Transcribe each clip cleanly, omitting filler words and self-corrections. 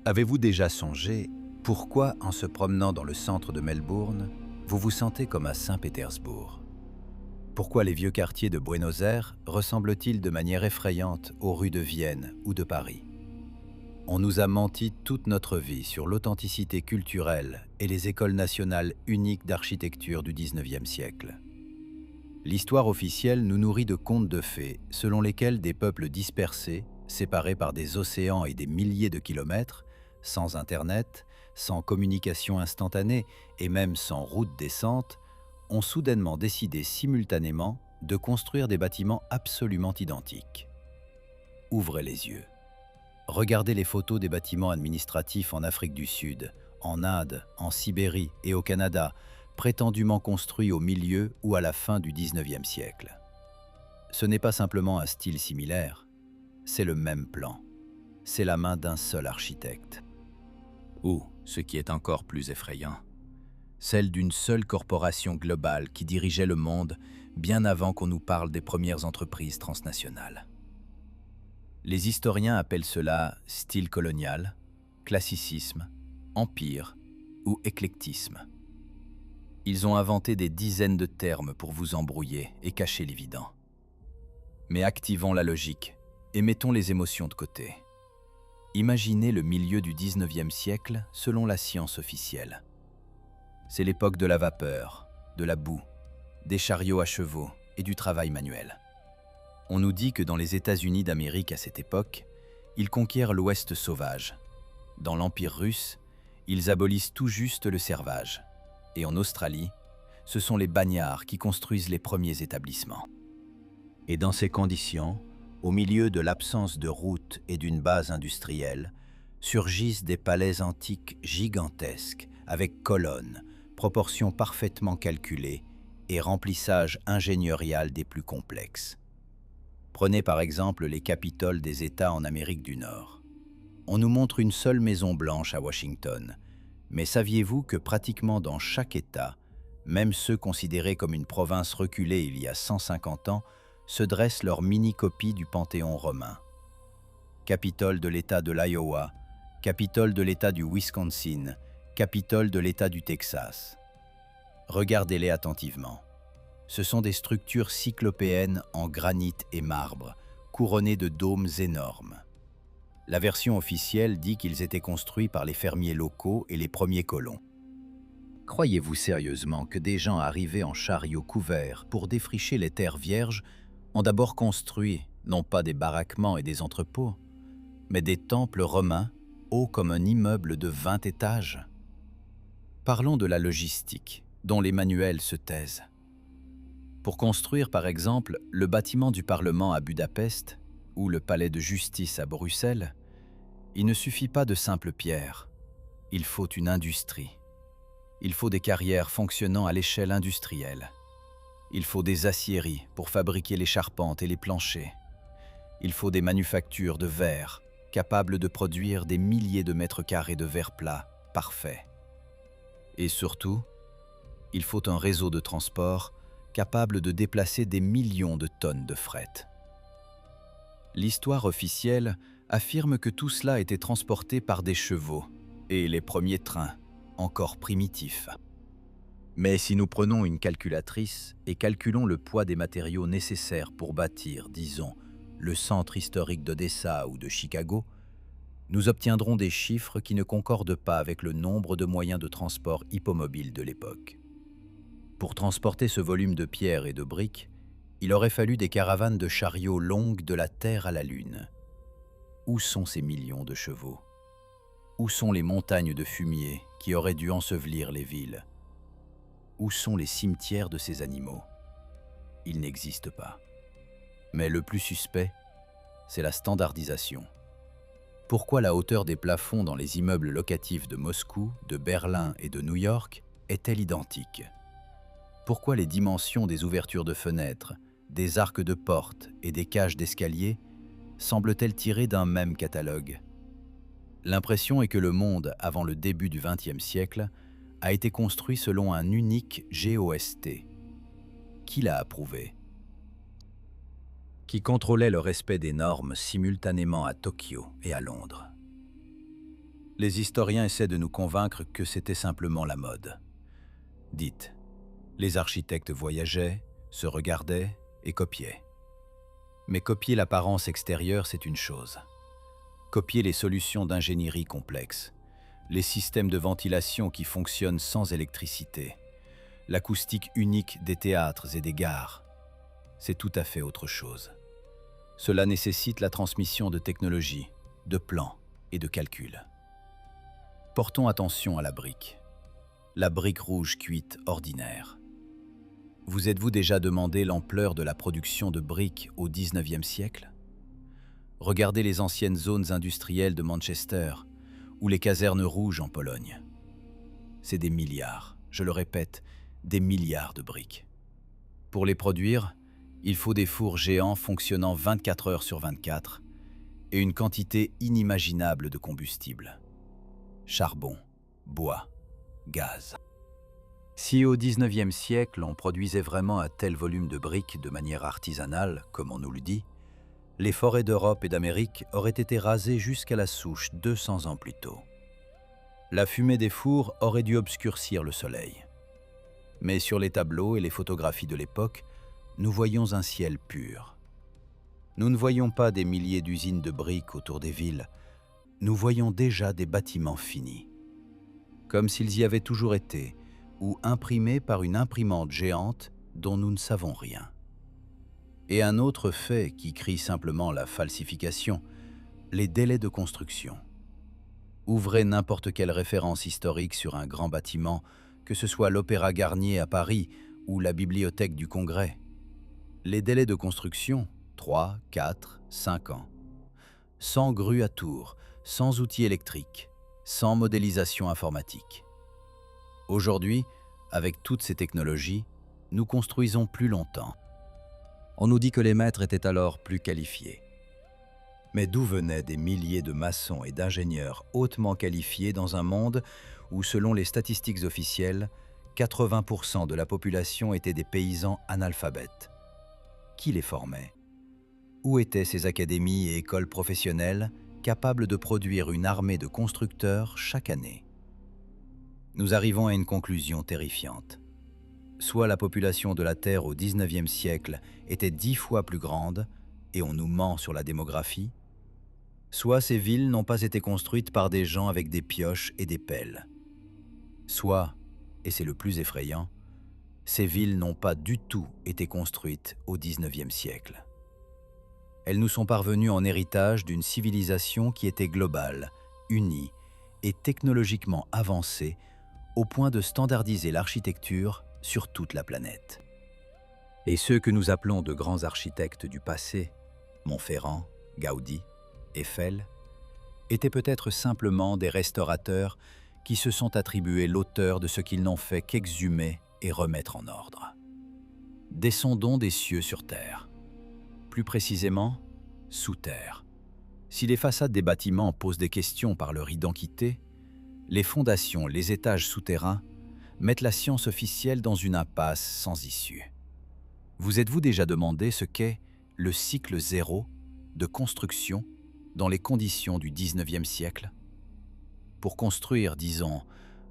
Avez-vous déjà songé pourquoi, en se promenant dans le centre de Melbourne, vous vous sentez comme à Saint-Pétersbourg? Pourquoi les vieux quartiers de Buenos Aires ressemblent-ils de manière effrayante aux rues de Vienne ou de Paris? On nous a menti toute notre vie sur l'authenticité culturelle et les écoles nationales uniques d'architecture du XIXe siècle. L'histoire officielle nous nourrit de contes de fées selon lesquels des peuples dispersés, séparés par des océans et des milliers de kilomètres, sans Internet, sans communication instantanée et même sans route décente, ont soudainement décidé simultanément de construire des bâtiments absolument identiques. Ouvrez les yeux. Regardez les photos des bâtiments administratifs en Afrique du Sud, en Inde, en Sibérie et au Canada, prétendument construits au milieu ou à la fin du XIXe siècle. Ce n'est pas simplement un style similaire, c'est le même plan. C'est la main d'un seul architecte. Ou, ce qui est encore plus effrayant, celle d'une seule corporation globale qui dirigeait le monde bien avant qu'on nous parle des premières entreprises transnationales. Les historiens appellent cela style colonial, classicisme, empire ou éclectisme. Ils ont inventé des dizaines de termes pour vous embrouiller et cacher l'évident. Mais activons la logique et mettons les émotions de côté. Imaginez le milieu du XIXe siècle selon la science officielle. C'est l'époque de la vapeur, de la boue, des chariots à chevaux et du travail manuel. On nous dit que dans les États-Unis d'Amérique à cette époque, ils conquièrent l'Ouest sauvage. Dans l'Empire russe, ils abolissent tout juste le servage. Et en Australie, ce sont les bagnards qui construisent les premiers établissements. Et dans ces conditions, au milieu de l'absence de routes et d'une base industrielle, surgissent des palais antiques gigantesques avec colonnes, proportions parfaitement calculées et remplissage ingénierial des plus complexes. Prenez par exemple les capitoles des États en Amérique du Nord. On nous montre une seule maison blanche à Washington, mais saviez-vous que pratiquement dans chaque État, même ceux considérés comme une province reculée il y a 150 ans, se dresse leur mini-copie du Panthéon romain? Capitole de l'État de l'Iowa, Capitole de l'État du Wisconsin, Capitole de l'État du Texas. Regardez-les attentivement. Ce sont des structures cyclopéennes en granit et marbre, couronnées de dômes énormes. La version officielle dit qu'ils étaient construits par les fermiers locaux et les premiers colons. Croyez-vous sérieusement que des gens arrivés en chariot couvert pour défricher les terres vierges ont d'abord construit non pas des baraquements et des entrepôts, mais des temples romains hauts comme un immeuble de 20 étages? Parlons de la logistique, dont les manuels se taisent. Pour construire, par exemple, le bâtiment du Parlement à Budapest ou le palais de justice à Bruxelles, il ne suffit pas de simples pierres. Il faut une industrie. Il faut des carrières fonctionnant à l'échelle industrielle. Il faut des aciéries pour fabriquer les charpentes et les planchers. Il faut des manufactures de verre capables de produire des milliers de mètres carrés de verre plat parfait. Et surtout, il faut un réseau de transport capable de déplacer des millions de tonnes de fret. L'histoire officielle affirme que tout cela était transporté par des chevaux et les premiers trains, encore primitifs. Mais si nous prenons une calculatrice et calculons le poids des matériaux nécessaires pour bâtir, disons, le centre historique d'Odessa ou de Chicago, nous obtiendrons des chiffres qui ne concordent pas avec le nombre de moyens de transport hippomobiles de l'époque. Pour transporter ce volume de pierres et de briques, il aurait fallu des caravanes de chariots longues de la Terre à la Lune. Où sont ces millions de chevaux? Où sont les montagnes de fumier qui auraient dû ensevelir les villes? Où sont les cimetières de ces animaux? Ils n'existent pas. Mais le plus suspect, c'est la standardisation. Pourquoi la hauteur des plafonds dans les immeubles locatifs de Moscou, de Berlin et de New York est-elle identique? Pourquoi les dimensions des ouvertures de fenêtres, des arcs de porte et des cages d'escalier semblent-elles tirées d'un même catalogue? L'impression est que le monde, avant le début du XXe siècle, a été construit selon un unique GOST. Qui l'a approuvé? Qui contrôlait le respect des normes simultanément à Tokyo et à Londres? Les historiens essaient de nous convaincre que c'était simplement la mode. Dites, les architectes voyageaient, se regardaient et copiaient. Mais copier l'apparence extérieure, c'est une chose. Copier les solutions d'ingénierie complexes, les systèmes de ventilation qui fonctionnent sans électricité, l'acoustique unique des théâtres et des gares, c'est tout à fait autre chose. Cela nécessite la transmission de technologies, de plans et de calculs. Portons attention à la brique rouge cuite ordinaire. Vous êtes-vous déjà demandé l'ampleur de la production de briques au XIXe siècle? Regardez les anciennes zones industrielles de Manchester ou les casernes rouges en Pologne. C'est des milliards, je le répète, des milliards de briques. Pour les produire, il faut des fours géants fonctionnant 24 heures sur 24 et une quantité inimaginable de combustible. Charbon, bois, gaz. Si au XIXe siècle on produisait vraiment un tel volume de briques de manière artisanale, comme on nous le dit, les forêts d'Europe et d'Amérique auraient été rasées jusqu'à la souche 200 ans plus tôt. La fumée des fours aurait dû obscurcir le soleil. Mais sur les tableaux et les photographies de l'époque, nous voyons un ciel pur. Nous ne voyons pas des milliers d'usines de briques autour des villes, nous voyons déjà des bâtiments finis, comme s'ils y avaient toujours été, ou imprimés par une imprimante géante dont nous ne savons rien. Et un autre fait qui crie simplement la falsification, les délais de construction. Ouvrez n'importe quelle référence historique sur un grand bâtiment, que ce soit l'Opéra Garnier à Paris ou la Bibliothèque du Congrès. Les délais de construction, 3, 4, 5 ans. Sans grue à tour, sans outils électriques, sans modélisation informatique. Aujourd'hui, avec toutes ces technologies, nous construisons plus longtemps. On nous dit que les maîtres étaient alors plus qualifiés. Mais d'où venaient des milliers de maçons et d'ingénieurs hautement qualifiés dans un monde où, selon les statistiques officielles, 80% de la population étaient des paysans analphabètes? Qui les formait? Où étaient ces académies et écoles professionnelles capables de produire une armée de constructeurs chaque année? Nous arrivons à une conclusion terrifiante. Soit la population de la Terre au XIXe siècle était 10 fois plus grande, et on nous ment sur la démographie, soit ces villes n'ont pas été construites par des gens avec des pioches et des pelles. Soit, et c'est le plus effrayant, ces villes n'ont pas du tout été construites au XIXe siècle. Elles nous sont parvenues en héritage d'une civilisation qui était globale, unie et technologiquement avancée au point de standardiser l'architecture sur toute la planète. Et ceux que nous appelons de grands architectes du passé, Montferrand, Gaudi, Eiffel, étaient peut-être simplement des restaurateurs qui se sont attribués l'auteur de ce qu'ils n'ont fait qu'exhumer et remettre en ordre. Descendons des cieux sur terre. Plus précisément, sous terre. Si les façades des bâtiments posent des questions par leur identité, les fondations, les étages souterrains mettent la science officielle dans une impasse sans issue. Vous êtes-vous déjà demandé ce qu'est le cycle zéro de construction dans les conditions du XIXe siècle? Pour construire, disons,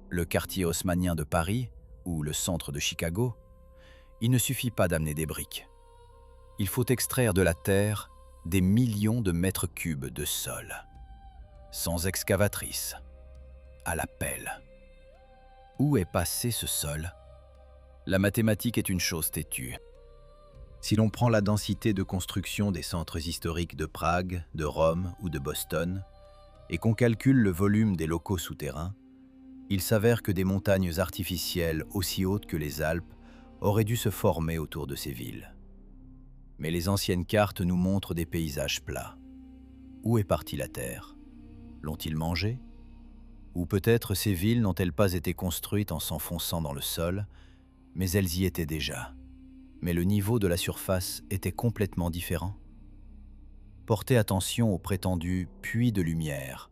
le quartier haussmannien de Paris ou le centre de Chicago, il ne suffit pas d'amener des briques. Il faut extraire de la terre des millions de mètres cubes de sol, sans excavatrice, à la pelle. Où est passé ce sol? La mathématique est une chose têtue. Si l'on prend la densité de construction des centres historiques de Prague, de Rome ou de Boston, et qu'on calcule le volume des locaux souterrains, il s'avère que des montagnes artificielles aussi hautes que les Alpes auraient dû se former autour de ces villes. Mais les anciennes cartes nous montrent des paysages plats. Où est partie la terre? L'ont-ils mangée? Ou peut-être ces villes n'ont-elles pas été construites en s'enfonçant dans le sol, mais elles y étaient déjà. Mais le niveau de la surface était complètement différent. Portez attention aux prétendus puits de lumière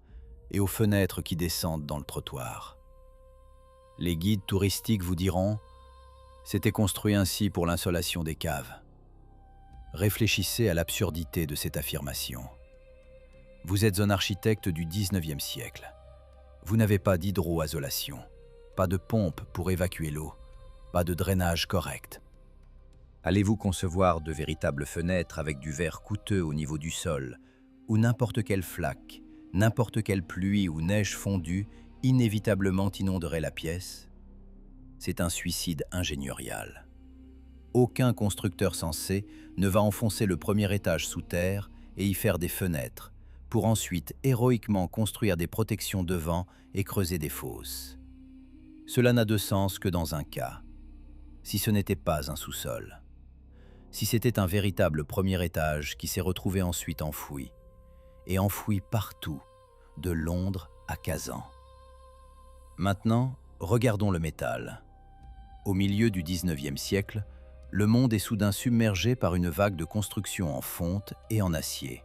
et aux fenêtres qui descendent dans le trottoir. Les guides touristiques vous diront « c'était construit ainsi pour l'insolation des caves ». Réfléchissez à l'absurdité de cette affirmation. Vous êtes un architecte du XIXe siècle. Vous n'avez pas d'hydroisolation, pas de pompe pour évacuer l'eau, pas de drainage correct. Allez-vous concevoir de véritables fenêtres avec du verre coûteux au niveau du sol, où n'importe quelle flaque, n'importe quelle pluie ou neige fondue inévitablement inonderait la pièce? C'est un suicide ingéniurial. Aucun constructeur sensé ne va enfoncer le premier étage sous terre et y faire des fenêtres, pour ensuite héroïquement construire des protections devant et creuser des fosses. Cela n'a de sens que dans un cas, si ce n'était pas un sous-sol. Si c'était un véritable premier étage qui s'est retrouvé ensuite enfoui, et enfoui partout, de Londres à Kazan. Maintenant, regardons le métal. Au milieu du 19e siècle, le monde est soudain submergé par une vague de construction en fonte et en acier.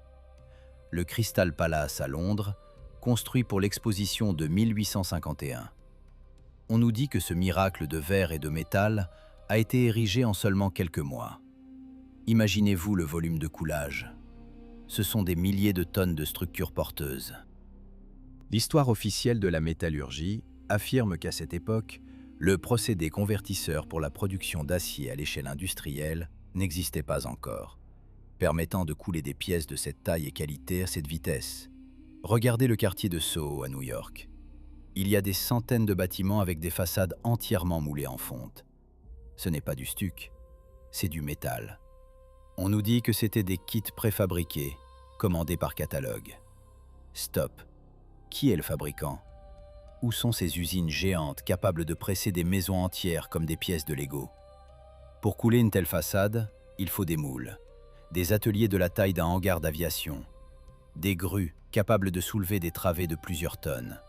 Le Crystal Palace à Londres, construit pour l'exposition de 1851. On nous dit que ce miracle de verre et de métal a été érigé en seulement quelques mois. Imaginez-vous le volume de coulage. Ce sont des milliers de tonnes de structures porteuses. L'histoire officielle de la métallurgie affirme qu'à cette époque, le procédé convertisseur pour la production d'acier à l'échelle industrielle n'existait pas encore, permettant de couler des pièces de cette taille et qualité à cette vitesse. Regardez le quartier de Soho à New York. Il y a des centaines de bâtiments avec des façades entièrement moulées en fonte. Ce n'est pas du stuc, c'est du métal. On nous dit que c'était des kits préfabriqués, commandés par catalogue. Stop. Qui est le fabricant? Où sont ces usines géantes capables de presser des maisons entières comme des pièces de Lego? Pour couler une telle façade, il faut des moules, des ateliers de la taille d'un hangar d'aviation, des grues capables de soulever des travées de plusieurs tonnes.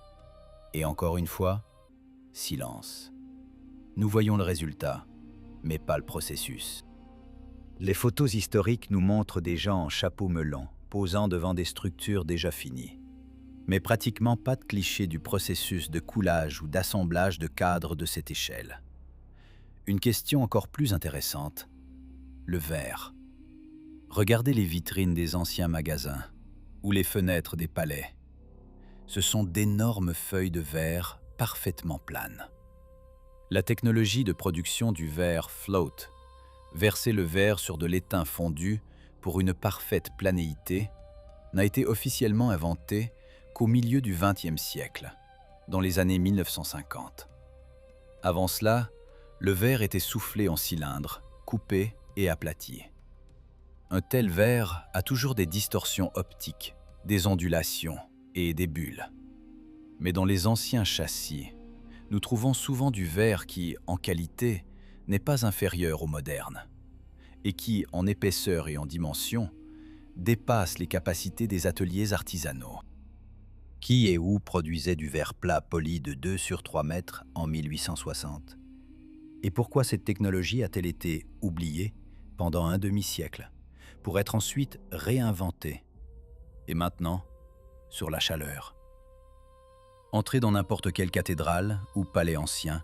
Et encore une fois, silence. Nous voyons le résultat, mais pas le processus. Les photos historiques nous montrent des gens en chapeau melon, posant devant des structures déjà finies. Mais pratiquement pas de cliché du processus de coulage ou d'assemblage de cadres de cette échelle. Une question encore plus intéressante, le verre. Regardez les vitrines des anciens magasins ou les fenêtres des palais. Ce sont d'énormes feuilles de verre parfaitement planes. La technologie de production du verre float, verser le verre sur de l'étain fondu pour une parfaite planéité, n'a été officiellement inventée qu'au milieu du XXe siècle, dans les années 1950. Avant cela, le verre était soufflé en cylindre, coupé et aplati. Un tel verre a toujours des distorsions optiques, des ondulations et des bulles. Mais dans les anciens châssis, nous trouvons souvent du verre qui, en qualité, n'est pas inférieur au moderne, et qui, en épaisseur et en dimension, dépasse les capacités des ateliers artisanaux. Qui et où produisait du verre plat poli de 2 sur 3 mètres en 1860? Et pourquoi cette technologie a-t-elle été oubliée pendant un demi-siècle, pour être ensuite réinventée? Et maintenant, sur la chaleur. Entrez dans n'importe quelle cathédrale ou palais ancien,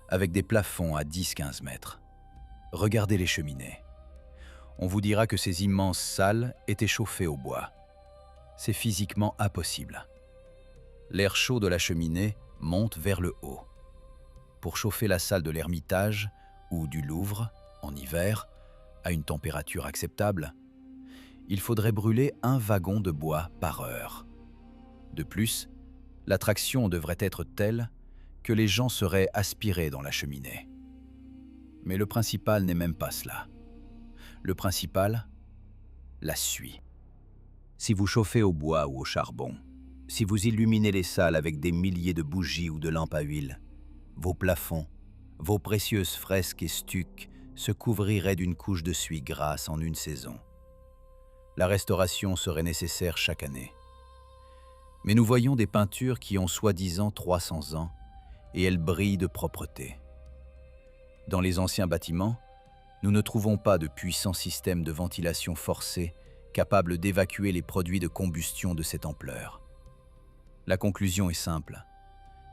avec des plafonds à 10-15 mètres. Regardez les cheminées. On vous dira que ces immenses salles étaient chauffées au bois. C'est physiquement impossible. L'air chaud de la cheminée monte vers le haut. Pour chauffer la salle de l'Ermitage ou du Louvre, en hiver, à une température acceptable, il faudrait brûler 1 wagon de bois par heure. De plus, l'attraction devrait être telle que les gens seraient aspirés dans la cheminée. Mais le principal n'est même pas cela. Le principal, la suie. Si vous chauffez au bois ou au charbon, si vous illuminez les salles avec des milliers de bougies ou de lampes à huile, vos plafonds, vos précieuses fresques et stucs se couvriraient d'une couche de suie grasse en une saison. La restauration serait nécessaire chaque année. Mais nous voyons des peintures qui ont soi-disant 300 ans et elles brillent de propreté. Dans les anciens bâtiments, nous ne trouvons pas de puissants systèmes de ventilation forcée capables d'évacuer les produits de combustion de cette ampleur. La conclusion est simple.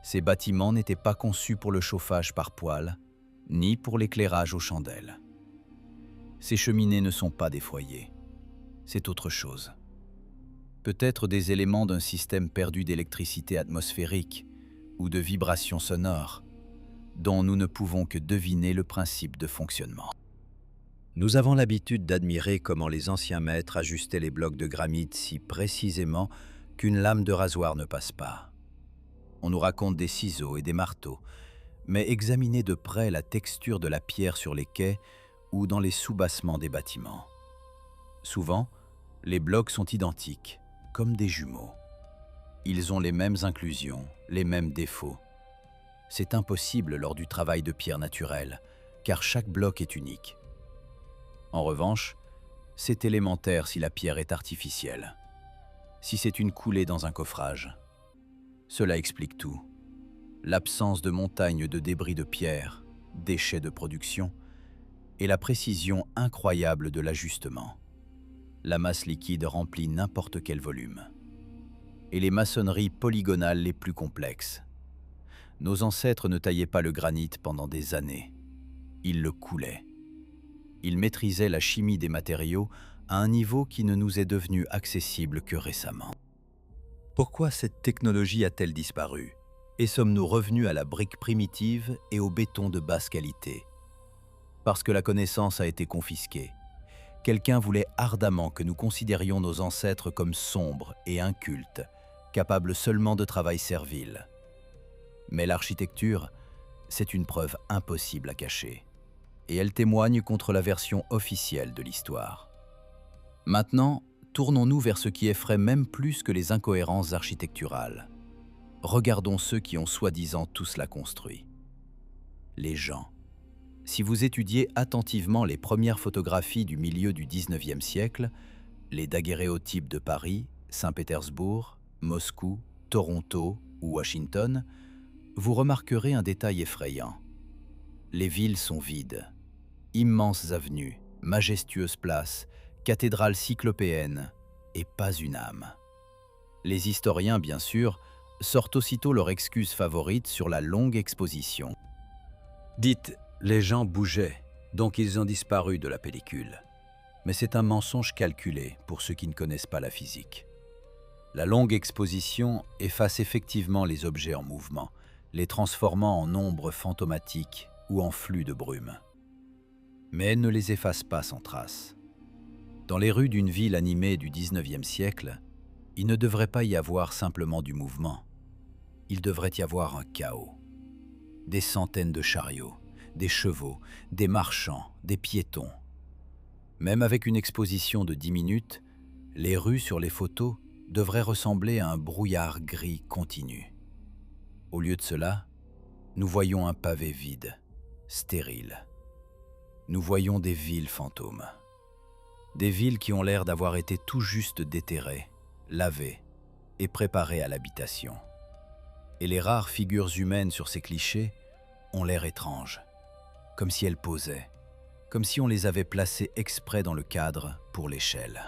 Ces bâtiments n'étaient pas conçus pour le chauffage par poêle, ni pour l'éclairage aux chandelles. Ces cheminées ne sont pas des foyers. C'est autre chose. Peut-être des éléments d'un système perdu d'électricité atmosphérique ou de vibrations sonores, dont nous ne pouvons que deviner le principe de fonctionnement. Nous avons l'habitude d'admirer comment les anciens maîtres ajustaient les blocs de granit si précisément qu'une lame de rasoir ne passe pas. On nous raconte des ciseaux et des marteaux, mais examinez de près la texture de la pierre sur les quais ou dans les soubassements des bâtiments. Souvent, les blocs sont identiques, comme des jumeaux. Ils ont les mêmes inclusions, les mêmes défauts. C'est impossible lors du travail de pierre naturelle, car chaque bloc est unique. En revanche, c'est élémentaire si la pierre est artificielle, si c'est une coulée dans un coffrage. Cela explique tout. L'absence de montagnes de débris de pierre, déchets de production, et la précision incroyable de l'ajustement. La masse liquide remplit n'importe quel volume. Et les maçonneries polygonales les plus complexes. Nos ancêtres ne taillaient pas le granit pendant des années. Ils le coulaient. Ils maîtrisaient la chimie des matériaux à un niveau qui ne nous est devenu accessible que récemment. Pourquoi cette technologie a-t-elle disparu? Et sommes-nous revenus à la brique primitive et au béton de basse qualité? Parce que la connaissance a été confisquée. Quelqu'un voulait ardemment que nous considérions nos ancêtres comme sombres et incultes, capables seulement de travail servile. Mais l'architecture, c'est une preuve impossible à cacher. Et elle témoigne contre la version officielle de l'histoire. Maintenant, tournons-nous vers ce qui effraie même plus que les incohérences architecturales. Regardons ceux qui ont soi-disant tout cela construit. Les gens. Si vous étudiez attentivement les premières photographies du milieu du XIXe siècle, les daguerréotypes de Paris, Saint-Pétersbourg, Moscou, Toronto ou Washington, vous remarquerez un détail effrayant. Les villes sont vides. Immenses avenues, majestueuses places, cathédrales cyclopéennes, et pas une âme. Les historiens, bien sûr, sortent aussitôt leur excuse favorite sur la longue exposition. Dites, les gens bougeaient, donc ils ont disparu de la pellicule. Mais c'est un mensonge calculé pour ceux qui ne connaissent pas la physique. La longue exposition efface effectivement les objets en mouvement, les transformant en ombres fantomatiques ou en flux de brume. Mais elle ne les efface pas sans trace. Dans les rues d'une ville animée du XIXe siècle, il ne devrait pas y avoir simplement du mouvement. Il devrait y avoir un chaos. Des centaines de chariots, des chevaux, des marchands, des piétons. Même avec une exposition de 10 minutes, les rues sur les photos devraient ressembler à un brouillard gris continu. Au lieu de cela, nous voyons un pavé vide, stérile. Nous voyons des villes fantômes. Des villes qui ont l'air d'avoir été tout juste déterrées, lavées et préparées à l'habitation. Et les rares figures humaines sur ces clichés ont l'air étranges, comme si elles posaient, comme si on les avait placées exprès dans le cadre pour l'échelle.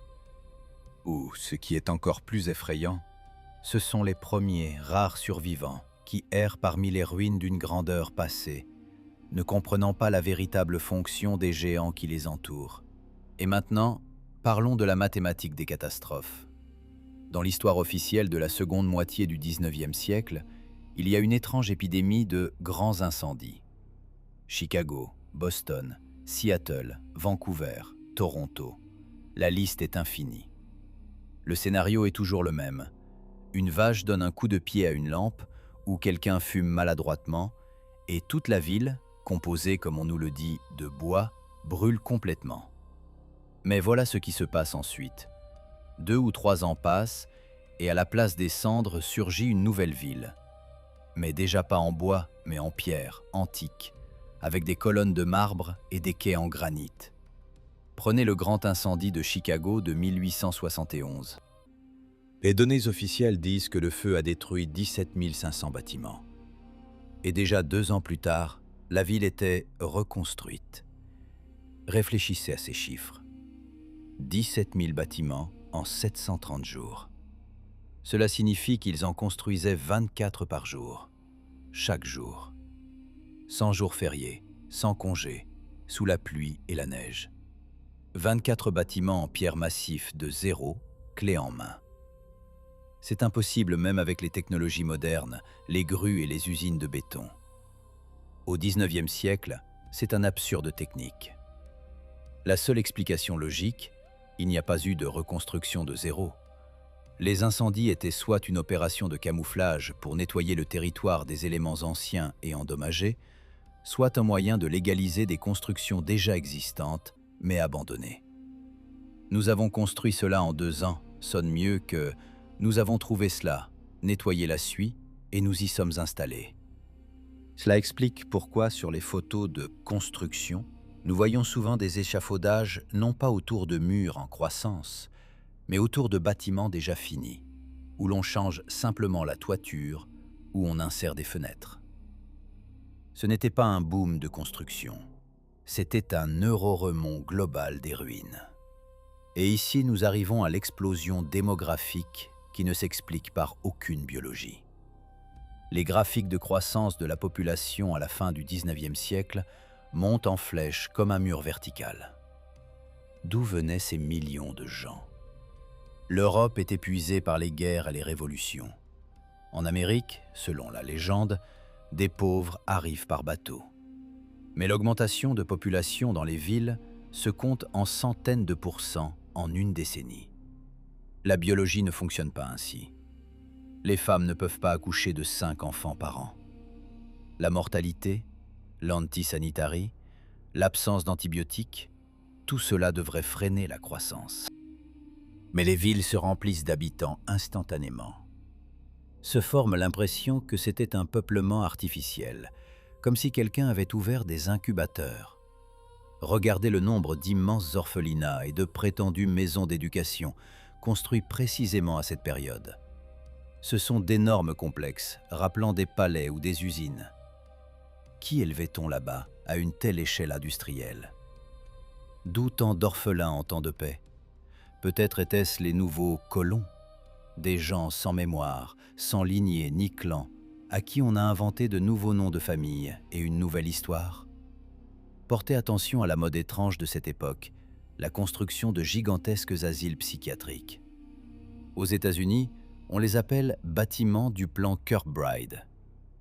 Ou, ce qui est encore plus effrayant, ce sont les premiers rares survivants qui errent parmi les ruines d'une grandeur passée, ne comprenant pas la véritable fonction des géants qui les entourent. Et maintenant, parlons de la mathématique des catastrophes. Dans l'histoire officielle de la seconde moitié du XIXe siècle, il y a une étrange épidémie de grands incendies. Chicago, Boston, Seattle, Vancouver, Toronto. La liste est infinie. Le scénario est toujours le même. Une vache donne un coup de pied à une lampe, ou quelqu'un fume maladroitement, et toute la ville, composée, comme on nous le dit, de bois, brûle complètement. Mais voilà ce qui se passe ensuite. 2 ou 3 ans passent, et à la place des cendres surgit une nouvelle ville. Mais déjà pas en bois, mais en pierre, antique, avec des colonnes de marbre et des quais en granit. Prenez le grand incendie de Chicago de 1871. Les données officielles disent que le feu a détruit 17 500 bâtiments. Et déjà 2 ans plus tard, la ville était reconstruite. Réfléchissez à ces chiffres. 17 000 bâtiments en 730 jours. Cela signifie qu'ils en construisaient 24 par jour, chaque jour. Sans jours fériés, sans congés, sous la pluie et la neige. 24 bâtiments en pierre massif de zéro, clé en main. C'est impossible même avec les technologies modernes, les grues et les usines de béton. Au XIXe siècle, c'est un absurde technique. La seule explication logique, il n'y a pas eu de reconstruction de zéro. Les incendies étaient soit une opération de camouflage pour nettoyer le territoire des éléments anciens et endommagés, soit un moyen de légaliser des constructions déjà existantes, mais abandonnées. Nous avons construit cela en 2 ans, sonne mieux que « nous avons trouvé cela, nettoyé la suie et nous y sommes installés ». Cela explique pourquoi sur les photos de construction, nous voyons souvent des échafaudages non pas autour de murs en croissance, mais autour de bâtiments déjà finis, où l'on change simplement la toiture, où on insère des fenêtres. Ce n'était pas un boom de construction, c'était un euroremont global des ruines. Et ici, nous arrivons à l'explosion démographique qui ne s'explique par aucune biologie. Les graphiques de croissance de la population à la fin du XIXe siècle montent en flèche comme un mur vertical. D'où venaient ces millions de gens? L'Europe est épuisée par les guerres et les révolutions. En Amérique, selon la légende, des pauvres arrivent par bateau. Mais l'augmentation de population dans les villes se compte en centaines de pourcents en une décennie. La biologie ne fonctionne pas ainsi. Les femmes ne peuvent pas accoucher de 5 enfants par an. La mortalité, l'antisanitarie, l'absence d'antibiotiques, tout cela devrait freiner la croissance. Mais les villes se remplissent d'habitants instantanément. Se forme l'impression que c'était un peuplement artificiel, comme si quelqu'un avait ouvert des incubateurs. Regardez le nombre d'immenses orphelinats et de prétendues maisons d'éducation construits précisément à cette période. Ce sont d'énormes complexes, rappelant des palais ou des usines. Qui élevait-on là-bas à une telle échelle industrielle? D'où tant d'orphelins en temps de paix? Peut-être étaient-ce les nouveaux colons, des gens sans mémoire, sans lignée ni clan, à qui on a inventé de nouveaux noms de famille et une nouvelle histoire? Portez attention à la mode étrange de cette époque, la construction de gigantesques asiles psychiatriques. Aux États-Unis, on les appelle bâtiments du plan Kirkbride.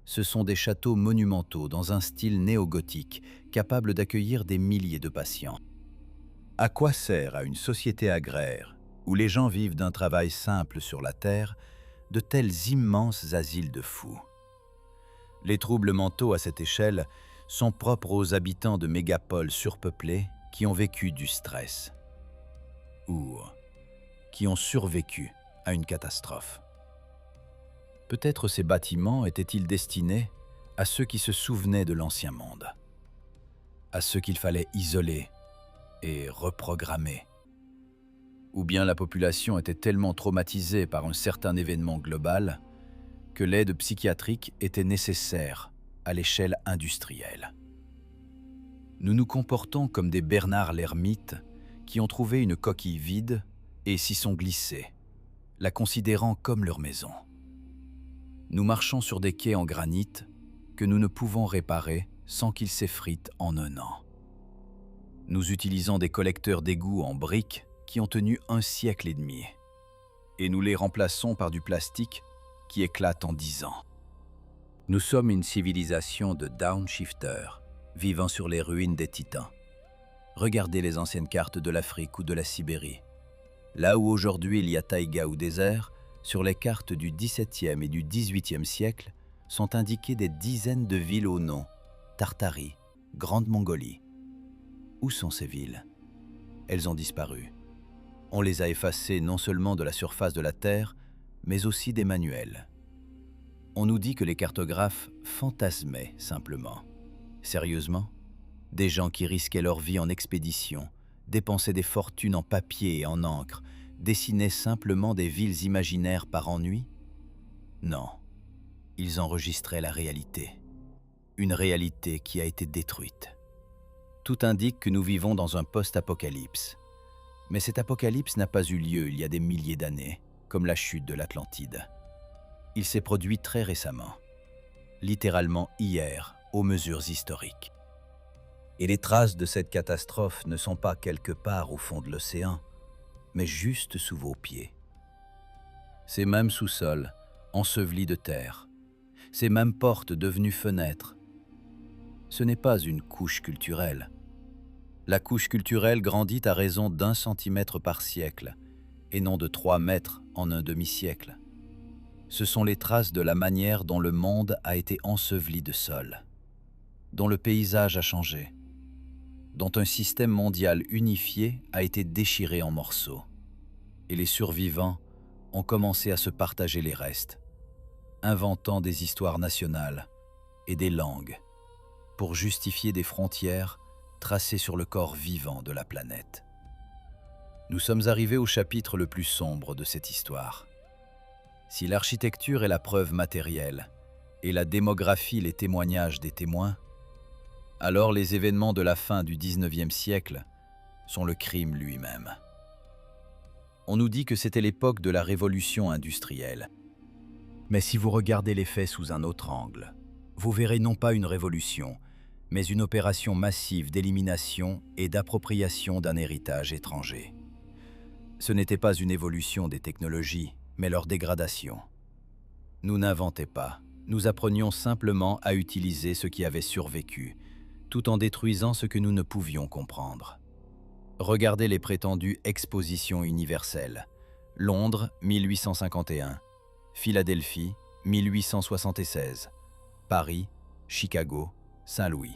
Ce sont des châteaux monumentaux dans un style néo-gothique, capables d'accueillir des milliers de patients. À quoi sert à une société agraire, où les gens vivent d'un travail simple sur la terre, de tels immenses asiles de fous? Les troubles mentaux à cette échelle sont propres aux habitants de mégapoles surpeuplées qui ont vécu du stress ou qui ont survécu à une catastrophe. Peut-être ces bâtiments étaient-ils destinés à ceux qui se souvenaient de l'ancien monde, à ceux qu'il fallait isoler et reprogrammer. Ou bien la population était tellement traumatisée par un certain événement global que l'aide psychiatrique était nécessaire à l'échelle industrielle. Nous nous comportons comme des Bernard l'ermite qui ont trouvé une coquille vide et s'y sont glissés, la considérant comme leur maison. Nous marchons sur des quais en granit que nous ne pouvons réparer sans qu'ils s'effritent en un an. Nous utilisons des collecteurs d'égouts en briques qui ont tenu 1 siècle et demi, et nous les remplaçons par du plastique qui éclate en 10 ans. Nous sommes une civilisation de downshifters, vivant sur les ruines des titans. Regardez les anciennes cartes de l'Afrique ou de la Sibérie. Là où aujourd'hui il y a taïga ou désert, sur les cartes du XVIIe et du XVIIIe siècle sont indiquées des dizaines de villes au nom, Tartarie, Grande Mongolie. Où sont ces villes? Elles ont disparu. On les a effacées non seulement de la surface de la Terre, mais aussi des manuels. On nous dit que les cartographes fantasmaient simplement. Sérieusement? Des gens qui risquaient leur vie en expédition, dépensaient des fortunes en papier et en encre, dessinaient simplement des villes imaginaires par ennui? Non, ils enregistraient la réalité. Une réalité qui a été détruite. Tout indique que nous vivons dans un post-apocalypse. Mais cet apocalypse n'a pas eu lieu il y a des milliers d'années, comme la chute de l'Atlantide. Il s'est produit très récemment, littéralement hier, aux mesures historiques. Et les traces de cette catastrophe ne sont pas quelque part au fond de l'océan, mais juste sous vos pieds. Ces mêmes sous-sols, ensevelis de terre, ces mêmes portes devenues fenêtres. Ce n'est pas une couche culturelle. La couche culturelle grandit à raison d'1 centimètre par siècle, et non de 3 mètres en un demi-siècle. Ce sont les traces de la manière dont le monde a été enseveli de sol, dont le paysage a changé, dont un système mondial unifié a été déchiré en morceaux. Et les survivants ont commencé à se partager les restes, inventant des histoires nationales et des langues pour justifier des frontières tracées sur le corps vivant de la planète. Nous sommes arrivés au chapitre le plus sombre de cette histoire. Si l'architecture est la preuve matérielle et la démographie les témoignages des témoins, alors les événements de la fin du XIXe siècle sont le crime lui-même. On nous dit que c'était l'époque de la révolution industrielle. Mais si vous regardez les faits sous un autre angle, vous verrez non pas une révolution, mais une opération massive d'élimination et d'appropriation d'un héritage étranger. Ce n'était pas une évolution des technologies, mais leur dégradation. Nous n'inventaient pas, nous apprenions simplement à utiliser ce qui avait survécu, tout en détruisant ce que nous ne pouvions comprendre. Regardez les prétendues expositions universelles. Londres, 1851. Philadelphie, 1876. Paris, Chicago, Saint-Louis.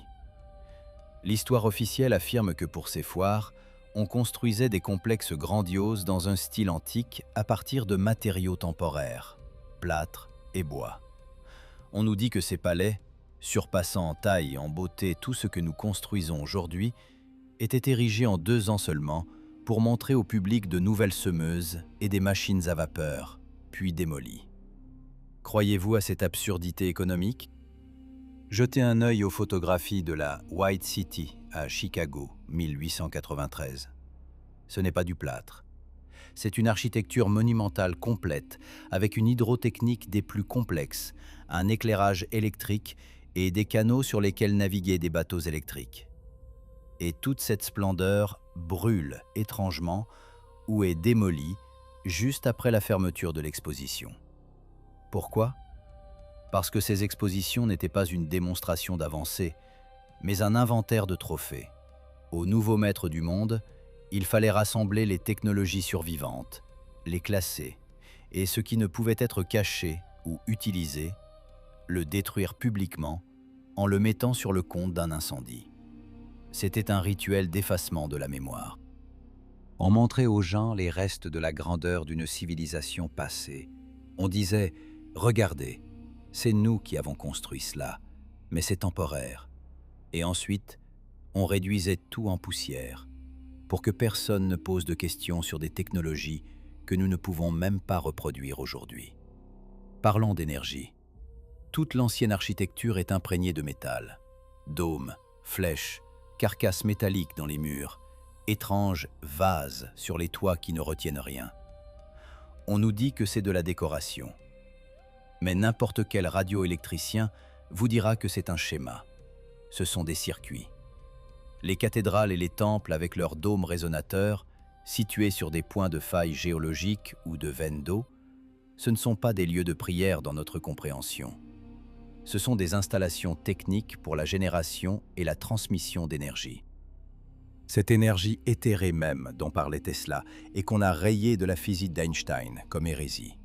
L'histoire officielle affirme que pour ces foires, on construisait des complexes grandioses dans un style antique à partir de matériaux temporaires, plâtre et bois. On nous dit que ces palais, surpassant en taille et en beauté tout ce que nous construisons aujourd'hui, étaient érigés en 2 ans seulement pour montrer au public de nouvelles semeuses et des machines à vapeur, puis démolies. Croyez-vous à cette absurdité économique? Jetez un œil aux photographies de la White City à Chicago, 1893. Ce n'est pas du plâtre. C'est une architecture monumentale complète, avec une hydrotechnique des plus complexes, un éclairage électrique et des canaux sur lesquels naviguaient des bateaux électriques. Et toute cette splendeur brûle étrangement ou est démolie juste après la fermeture de l'exposition. Pourquoi? Parce que ces expositions n'étaient pas une démonstration d'avancée, mais un inventaire de trophées. Au nouveau maître du monde, il fallait rassembler les technologies survivantes, les classer, et ce qui ne pouvait être caché ou utilisé, le détruire publiquement en le mettant sur le compte d'un incendie. C'était un rituel d'effacement de la mémoire. On montrait aux gens les restes de la grandeur d'une civilisation passée. On disait « Regardez, c'est nous qui avons construit cela, mais c'est temporaire. » Et ensuite, on réduisait tout en poussière, pour que personne ne pose de questions sur des technologies que nous ne pouvons même pas reproduire aujourd'hui. Parlons d'énergie. Toute l'ancienne architecture est imprégnée de métal. Dômes, flèches, carcasses métalliques dans les murs, étranges vases sur les toits qui ne retiennent rien. On nous dit que c'est de la décoration. Mais n'importe quel radioélectricien vous dira que c'est un schéma. Ce sont des circuits. Les cathédrales et les temples avec leurs dômes résonateurs, situés sur des points de faille géologiques ou de veines d'eau, ce ne sont pas des lieux de prière dans notre compréhension. Ce sont des installations techniques pour la génération et la transmission d'énergie. Cette énergie éthérée même dont parlait Tesla et qu'on a rayée de la physique d'Einstein comme hérésie.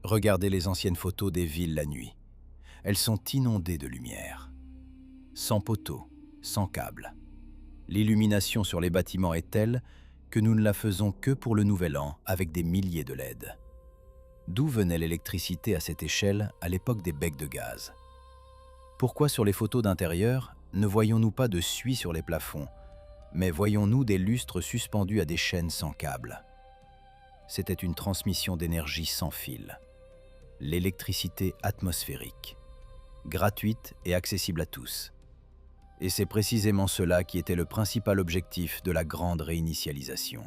Regardez les anciennes photos des villes la nuit. Elles sont inondées de lumière. Sans poteaux, sans câbles. L'illumination sur les bâtiments est telle que nous ne la faisons que pour le nouvel an avec des milliers de LED. D'où venait l'électricité à cette échelle à l'époque des becs de gaz? Pourquoi sur les photos d'intérieur ne voyons-nous pas de suie sur les plafonds, mais voyons-nous des lustres suspendus à des chaînes sans câbles? C'était une transmission d'énergie sans fil. L'électricité atmosphérique, gratuite et accessible à tous. Et c'est précisément cela qui était le principal objectif de la grande réinitialisation.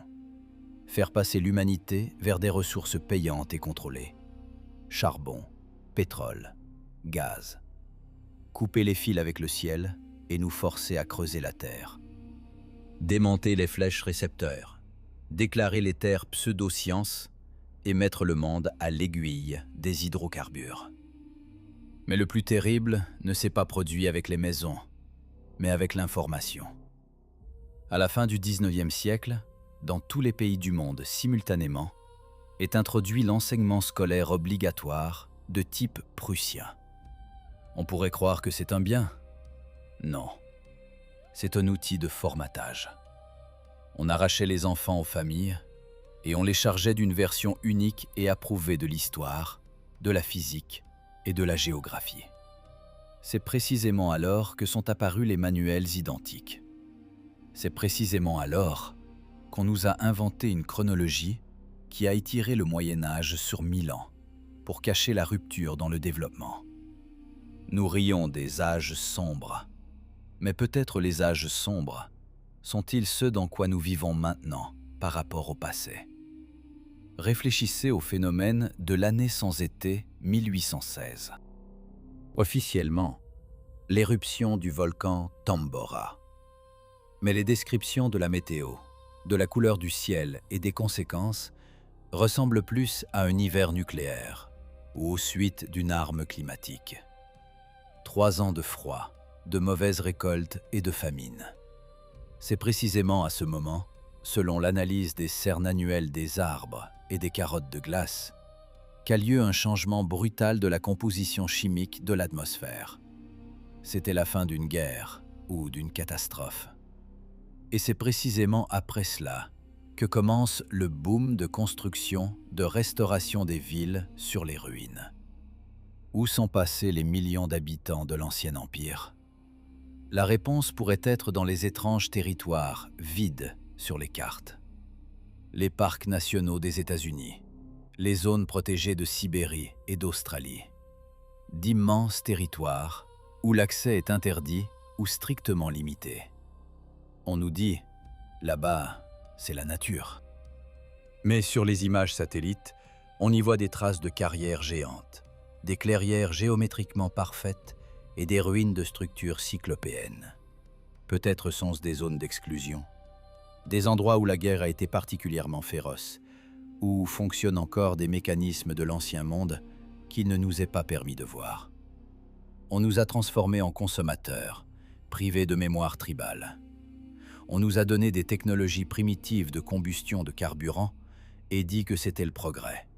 Faire passer l'humanité vers des ressources payantes et contrôlées. Charbon, pétrole, gaz. Couper les fils avec le ciel et nous forcer à creuser la terre. Démonter les flèches récepteurs. Déclarer les terres pseudo-sciences et mettre le monde à l'aiguille des hydrocarbures. Mais le plus terrible ne s'est pas produit avec les maisons, mais avec l'information. À la fin du 19e siècle, dans tous les pays du monde simultanément, est introduit l'enseignement scolaire obligatoire de type prussien. On pourrait croire que c'est un bien. Non, c'est un outil de formatage. On arrachait les enfants aux familles et on les chargeait d'une version unique et approuvée de l'histoire, de la physique et de la géographie. C'est précisément alors que sont apparus les manuels identiques. C'est précisément alors qu'on nous a inventé une chronologie qui a étiré le Moyen-Âge sur 1000 ans pour cacher la rupture dans le développement. Nous rions des âges sombres, mais peut-être les âges sombres sont-ils ceux dans quoi nous vivons maintenant par rapport au passé? Réfléchissez au phénomène de l'année sans été 1816. Officiellement, l'éruption du volcan Tambora. Mais les descriptions de la météo, de la couleur du ciel et des conséquences ressemblent plus à un hiver nucléaire ou aux suites d'une arme climatique. 3 ans de froid, de mauvaises récoltes et de famine. C'est précisément à ce moment, selon l'analyse des cernes annuelles des arbres et des carottes de glace, qu'a lieu un changement brutal de la composition chimique de l'atmosphère. C'était la fin d'une guerre ou d'une catastrophe. Et c'est précisément après cela que commence le boom de construction, de restauration des villes sur les ruines. Où sont passés les millions d'habitants de l'Ancien Empire? La réponse pourrait être dans les étranges territoires vides sur les cartes. Les parcs nationaux des États-Unis, les zones protégées de Sibérie et d'Australie. D'immenses territoires où l'accès est interdit ou strictement limité. On nous dit, là-bas, c'est la nature. Mais sur les images satellites, on y voit des traces de carrières géantes, des clairières géométriquement parfaites et des ruines de structures cyclopéennes. Peut-être sont-ce des zones d'exclusion, des endroits où la guerre a été particulièrement féroce, où fonctionnent encore des mécanismes de l'ancien monde qu'il ne nous est pas permis de voir. On nous a transformés en consommateurs, privés de mémoire tribale. On nous a donné des technologies primitives de combustion de carburant et dit que c'était le progrès.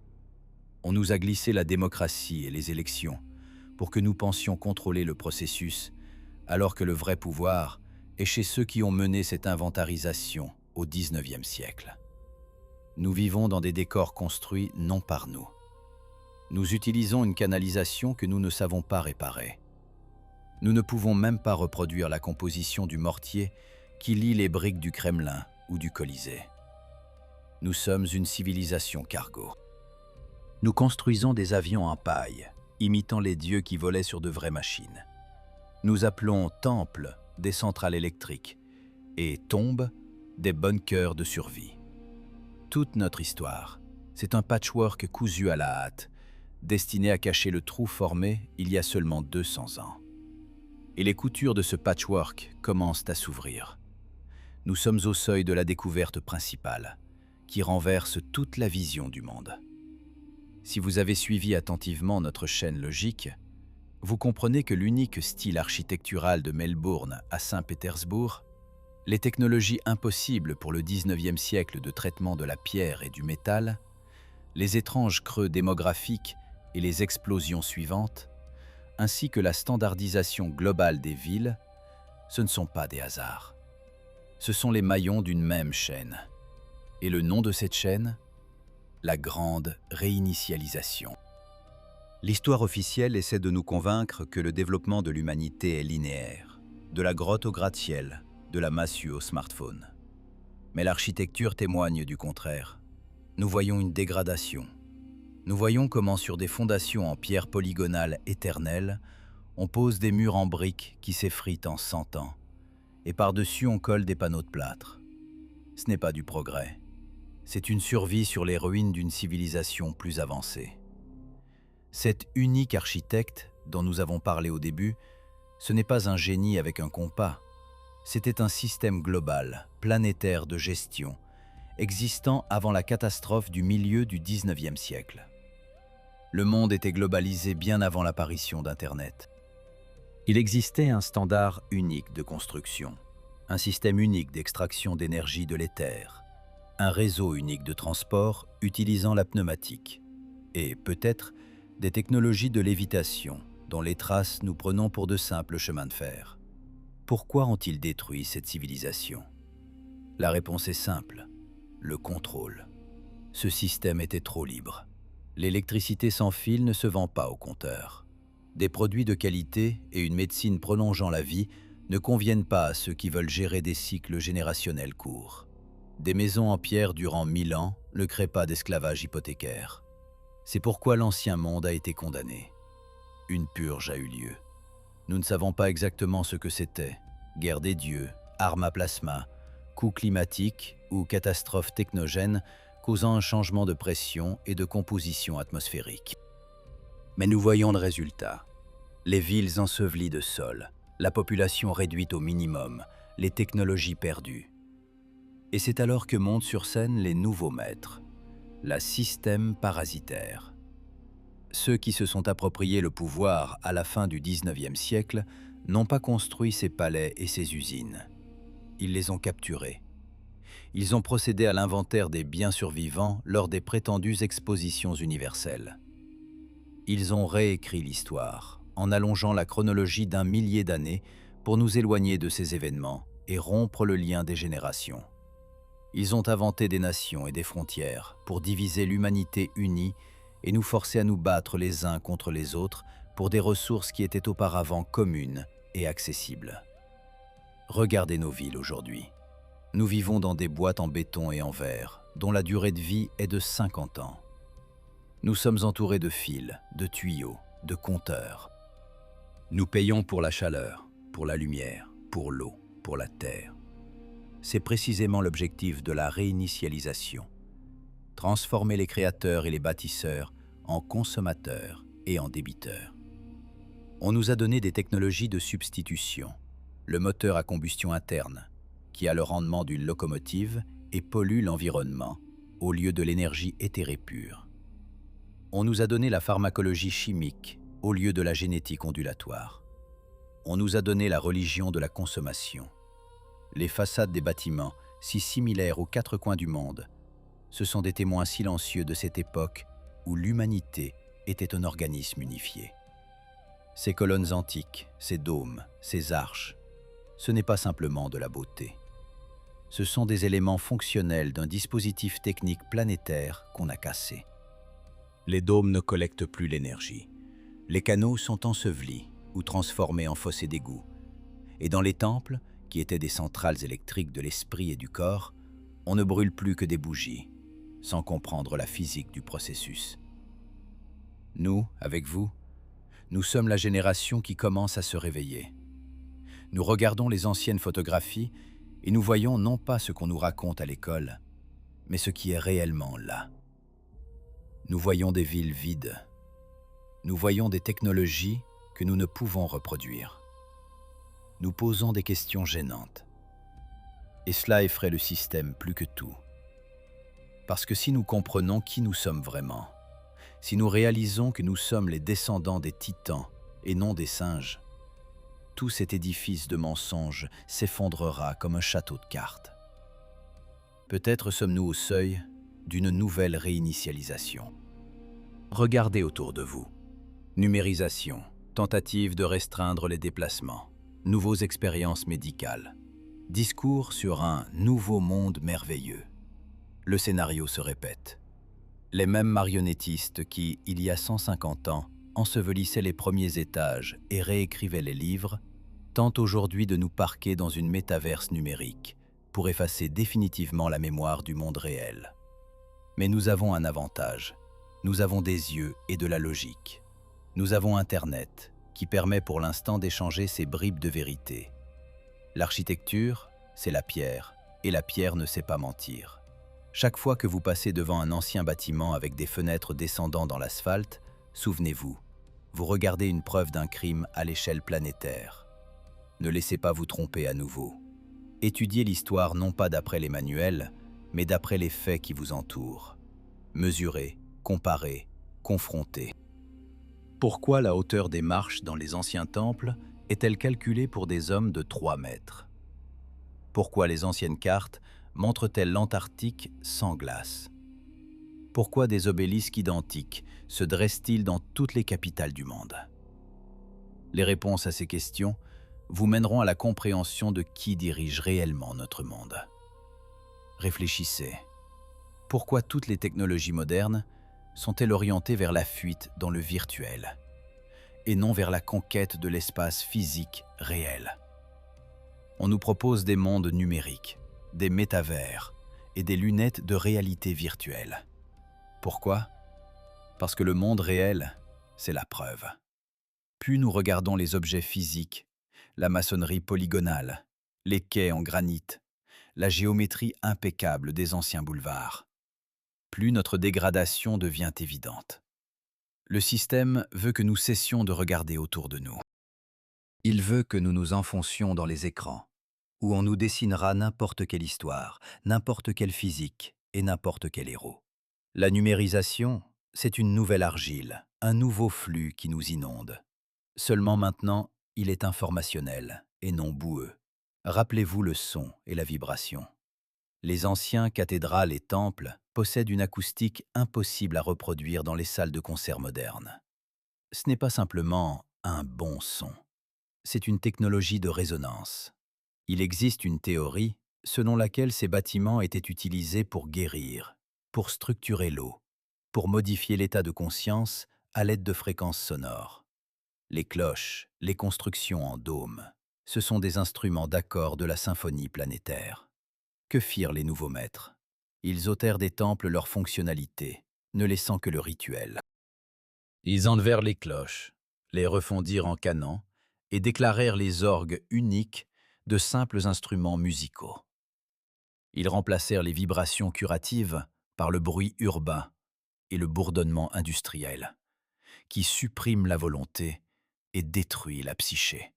On nous a glissé la démocratie et les élections pour que nous pensions contrôler le processus, alors que le vrai pouvoir est chez ceux qui ont mené cette inventarisation au XIXe siècle. Nous vivons dans des décors construits non par nous. Nous utilisons une canalisation que nous ne savons pas réparer. Nous ne pouvons même pas reproduire la composition du mortier qui lie les briques du Kremlin ou du Colisée. Nous sommes une civilisation cargo. Nous construisons des avions en paille, imitant les dieux qui volaient sur de vraies machines. Nous appelons temples des centrales électriques et tombes des bunkers de survie. Toute notre histoire, c'est un patchwork cousu à la hâte, destiné à cacher le trou formé il y a seulement 200 ans. Et les coutures de ce patchwork commencent à s'ouvrir. Nous sommes au seuil de la découverte principale, qui renverse toute la vision du monde. Si vous avez suivi attentivement notre chaîne logique, vous comprenez que l'unique style architectural de Melbourne à Saint-Pétersbourg, les technologies impossibles pour le XIXe siècle de traitement de la pierre et du métal, les étranges creux démographiques et les explosions suivantes, ainsi que la standardisation globale des villes, ce ne sont pas des hasards. Ce sont les maillons d'une même chaîne. Et le nom de cette chaîne? La grande réinitialisation. L'histoire officielle essaie de nous convaincre que le développement de l'humanité est linéaire, de la grotte au gratte-ciel, de la massue au smartphone. Mais l'architecture témoigne du contraire. Nous voyons une dégradation. Nous voyons comment sur des fondations en pierre polygonale éternelle, on pose des murs en briques qui s'effritent en 100 ans, et par-dessus on colle des panneaux de plâtre. Ce n'est pas du progrès. C'est une survie sur les ruines d'une civilisation plus avancée. Cet unique architecte dont nous avons parlé au début, ce n'est pas un génie avec un compas. C'était un système global, planétaire de gestion existant avant la catastrophe du milieu du XIXe siècle. Le monde était globalisé bien avant l'apparition d'Internet. Il existait un standard unique de construction, un système unique d'extraction d'énergie de l'éther, un réseau unique de transport utilisant la pneumatique, et peut-être des technologies de lévitation dont les traces nous prenons pour de simples chemins de fer. Pourquoi ont-ils détruit cette civilisation? La réponse est simple, le contrôle. Ce système était trop libre. L'électricité sans fil ne se vend pas au compteur. Des produits de qualité et une médecine prolongeant la vie ne conviennent pas à ceux qui veulent gérer des cycles générationnels courts. Des maisons en pierre durant 1000 ans ne créent pas d'esclavage hypothécaire. C'est pourquoi l'ancien monde a été condamné. Une purge a eu lieu. Nous ne savons pas exactement ce que c'était. Guerre des dieux, armes à plasma, coups climatiques ou catastrophes technogènes causant un changement de pression et de composition atmosphérique. Mais nous voyons le résultat. Les villes ensevelies de sol, la population réduite au minimum, les technologies perdues. Et c'est alors que montent sur scène les nouveaux maîtres, la système parasitaire. Ceux qui se sont appropriés le pouvoir à la fin du XIXe siècle n'ont pas construit ces palais et ces usines. Ils les ont capturés. Ils ont procédé à l'inventaire des biens survivants lors des prétendues expositions universelles. Ils ont réécrit l'histoire, en allongeant la chronologie d'1 millier d'années pour nous éloigner de ces événements et rompre le lien des générations. Ils ont inventé des nations et des frontières pour diviser l'humanité unie et nous forcer à nous battre les uns contre les autres pour des ressources qui étaient auparavant communes et accessibles. Regardez nos villes aujourd'hui. Nous vivons dans des boîtes en béton et en verre, dont la durée de vie est de 50 ans. Nous sommes entourés de fils, de tuyaux, de compteurs. Nous payons pour la chaleur, pour la lumière, pour l'eau, pour la terre. C'est précisément l'objectif de la réinitialisation. Transformer les créateurs et les bâtisseurs en consommateurs et en débiteurs. On nous a donné des technologies de substitution, le moteur à combustion interne, qui a le rendement d'une locomotive et pollue l'environnement, au lieu de l'énergie éthérée pure. On nous a donné la pharmacologie chimique au lieu de la génétique ondulatoire. On nous a donné la religion de la consommation. Les façades des bâtiments, si similaires aux 4 coins du monde, ce sont des témoins silencieux de cette époque où l'humanité était un organisme unifié. Ces colonnes antiques, ces dômes, ces arches, ce n'est pas simplement de la beauté. Ce sont des éléments fonctionnels d'un dispositif technique planétaire qu'on a cassé. Les dômes ne collectent plus l'énergie. Les canaux sont ensevelis ou transformés en fossés d'égouts. Et dans les temples, qui étaient des centrales électriques de l'esprit et du corps, on ne brûle plus que des bougies, sans comprendre la physique du processus. Nous, avec vous, nous sommes la génération qui commence à se réveiller. Nous regardons les anciennes photographies et nous voyons non pas ce qu'on nous raconte à l'école, mais ce qui est réellement là. Nous voyons des villes vides. Nous voyons des technologies que nous ne pouvons reproduire. Nous posons des questions gênantes. Et cela effraie le système plus que tout. Parce que si nous comprenons qui nous sommes vraiment, si nous réalisons que nous sommes les descendants des titans et non des singes, tout cet édifice de mensonges s'effondrera comme un château de cartes. Peut-être sommes-nous au seuil d'une nouvelle réinitialisation. Regardez autour de vous. Numérisation, tentative de restreindre les déplacements, nouvelles expériences médicales, discours sur un nouveau monde merveilleux. Le scénario se répète. Les mêmes marionnettistes qui, il y a 150 ans, ensevelissaient les premiers étages et réécrivaient les livres, tentent aujourd'hui de nous parquer dans une métaverse numérique pour effacer définitivement la mémoire du monde réel. Mais nous avons un avantage. Nous avons des yeux et de la logique. Nous avons Internet, qui permet pour l'instant d'échanger ces bribes de vérité. L'architecture, c'est la pierre, et la pierre ne sait pas mentir. Chaque fois que vous passez devant un ancien bâtiment avec des fenêtres descendant dans l'asphalte, souvenez-vous, vous regardez une preuve d'un crime à l'échelle planétaire. Ne laissez pas vous tromper à nouveau. Étudiez l'histoire non pas d'après les manuels, mais d'après les faits qui vous entourent. Mesurer, comparer, confronter. Pourquoi la hauteur des marches dans les anciens temples est-elle calculée pour des hommes de 3 mètres? Pourquoi les anciennes cartes montrent-elles l'Antarctique sans glace? Pourquoi des obélisques identiques se dressent-ils dans toutes les capitales du monde? Les réponses à ces questions vous mèneront à la compréhension de qui dirige réellement notre monde. Réfléchissez. Pourquoi toutes les technologies modernes sont-elles orientées vers la fuite dans le virtuel et non vers la conquête de l'espace physique réel? On nous propose des mondes numériques, des métavers et des lunettes de réalité virtuelle. Pourquoi? Parce que le monde réel, c'est la preuve. Plus nous regardons les objets physiques, la maçonnerie polygonale, les quais en granit, la géométrie impeccable des anciens boulevards, plus notre dégradation devient évidente. Le système veut que nous cessions de regarder autour de nous. Il veut que nous nous enfoncions dans les écrans, où on nous dessinera n'importe quelle histoire, n'importe quel physique et n'importe quel héros. La numérisation, c'est une nouvelle argile, un nouveau flux qui nous inonde. Seulement maintenant, il est informationnel et non boueux. Rappelez-vous le son et la vibration. Les anciens cathédrales et temples possèdent une acoustique impossible à reproduire dans les salles de concert modernes. Ce n'est pas simplement un bon son, c'est une technologie de résonance. Il existe une théorie selon laquelle ces bâtiments étaient utilisés pour guérir, pour structurer l'eau, pour modifier l'état de conscience à l'aide de fréquences sonores. Les cloches, les constructions en dôme, ce sont des instruments d'accords de la symphonie planétaire. Que firent les nouveaux maîtres? Ils ôtèrent des temples leur fonctionnalité, ne laissant que le rituel. Ils enlevèrent les cloches, les refondirent en canons et déclarèrent les orgues uniques de simples instruments musicaux. Ils remplacèrent les vibrations curatives par le bruit urbain et le bourdonnement industriel, qui supprime la volonté et détruit la psyché.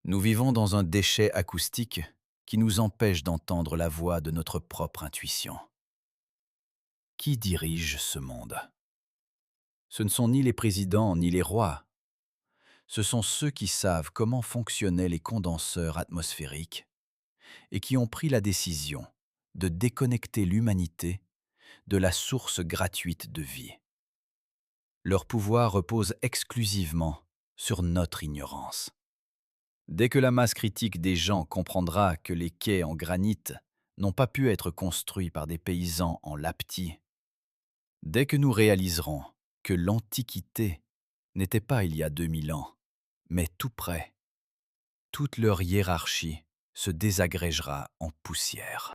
Nous vivons dans un déchet acoustique qui nous empêche d'entendre la voix de notre propre intuition. Qui dirige ce monde? Ce ne sont ni les présidents ni les rois. Ce sont ceux qui savent comment fonctionnaient les condenseurs atmosphériques et qui ont pris la décision de déconnecter l'humanité de la source gratuite de vie. Leur pouvoir repose exclusivement sur notre ignorance. Dès que la masse critique des gens comprendra que les quais en granit n'ont pas pu être construits par des paysans en laptis, dès que nous réaliserons que l'Antiquité n'était pas il y a 2000 ans, mais tout près, toute leur hiérarchie se désagrégera en poussière.